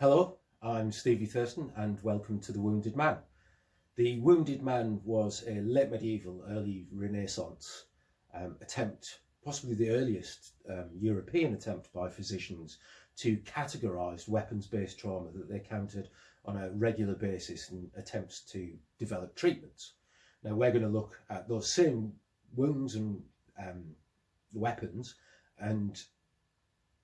Hello, I'm Stevie Thurston and welcome to The Wounded Man. The Wounded Man was a late medieval, early Renaissance attempt, possibly the earliest European attempt by physicians to categorise weapons-based trauma that they counted on a regular basis in attempts to develop treatments. Now we're going to look at those same wounds and weapons,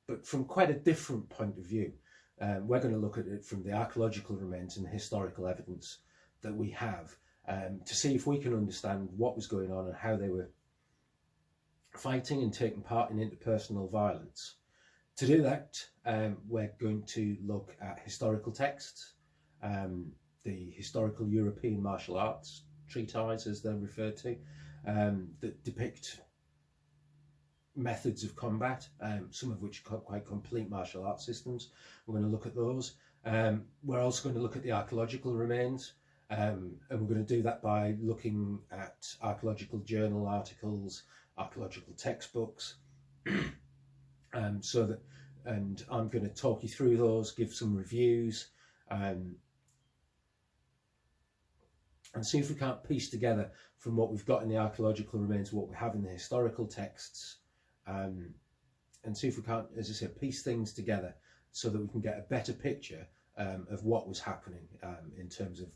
but from quite a different point of view. We're going to look at it from the archaeological remains and the historical evidence that we have to see if we can understand what was going on and how they were fighting and taking part in interpersonal violence. To do that, we're going to look at historical texts, the historical European martial arts treatises, as they're referred to, that depict methods of combat, some of which are quite complete martial arts systems. We're going to look at those. We're also going to look at the archaeological remains, and we're going to do that by looking at archaeological journal articles, archaeological textbooks, and I'm going to talk you through those, give some reviews, and see if we can't piece together from what we've got in the archaeological remains what we have in the historical texts, and see if we can't, as I said, piece things together so that we can get a better picture of what was happening in terms of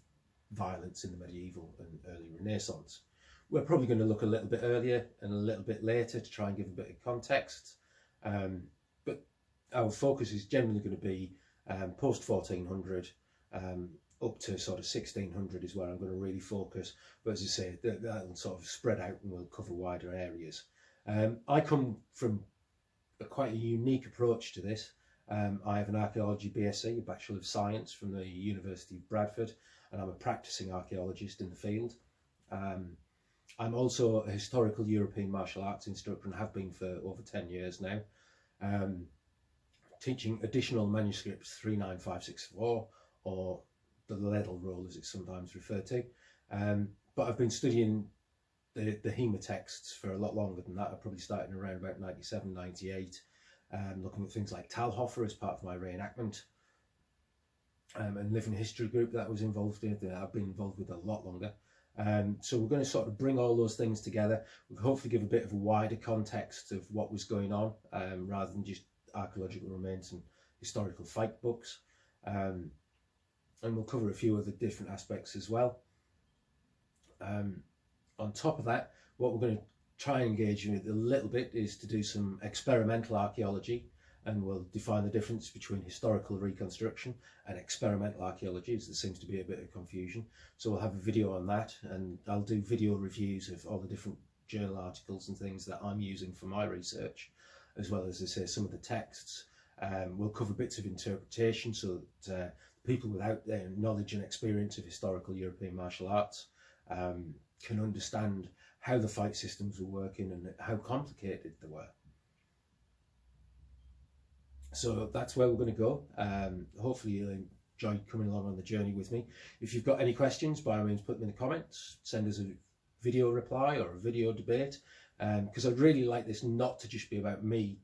violence in the medieval and early Renaissance. We're probably going to look a little bit earlier and a little bit later to try and give a bit of context, but our focus is generally going to be post 1400 up to sort of 1600 is where I'm going to really focus, but as I say, that'll sort of spread out and we'll cover wider areas. I come from quite a unique approach to this. I have an archaeology BSc, a Bachelor of Science from the University of Bradford, and I'm a practicing archaeologist in the field. I'm also a historical European martial arts instructor and have been for over 10 years now, teaching additional manuscripts 39564, or the Ledel roll as it's sometimes referred to. But I've been studying the HEMA texts for a lot longer than that. I probably started around about 97, 98, looking at things like Talhofer as part of my reenactment, and Living History group that I was involved in, that I've been involved with a lot longer. So we're going to sort of bring all those things together. We'll hopefully give a bit of a wider context of what was going on, rather than just archaeological remains and historical fight books. And we'll cover a few other different aspects as well. On top of that, what we're going to try and engage with a little bit is to do some experimental archaeology, and we'll define the difference between historical reconstruction and experimental archaeology, as there seems to be a bit of confusion. So we'll have a video on that, and I'll do video reviews of all the different journal articles and things that I'm using for my research, as well as I say, some of the texts. We'll cover bits of interpretation so that people without knowledge and experience of historical European martial arts can understand how the fight systems were working and how complicated they were. So that's where we're going to go. Hopefully you'll enjoy coming along on the journey with me. If you've got any questions, by all means put them in the comments, send us a video reply or a video debate, because I'd really like this not to just be about me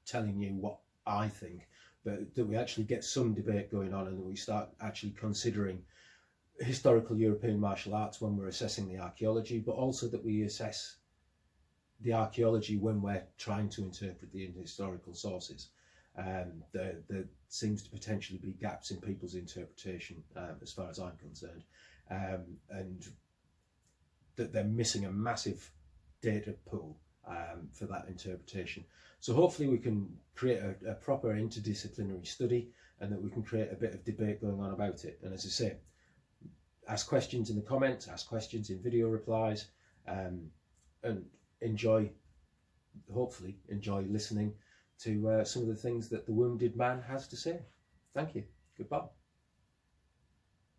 telling you what I think, but that we actually get some debate going on and that we start actually considering historical European martial arts when we're assessing the archaeology, but also that we assess the archaeology when we're trying to interpret the historical sources. There seems to potentially be gaps in people's interpretation, as far as I'm concerned, and that they're missing a massive data pool for that interpretation. So hopefully we can create a proper interdisciplinary study, and that we can create a bit of debate going on about it. And as I say, ask questions in the comments, ask questions in video replies, and hopefully enjoy listening to some of the things that the Wounded Man has to say. Thank you. Goodbye.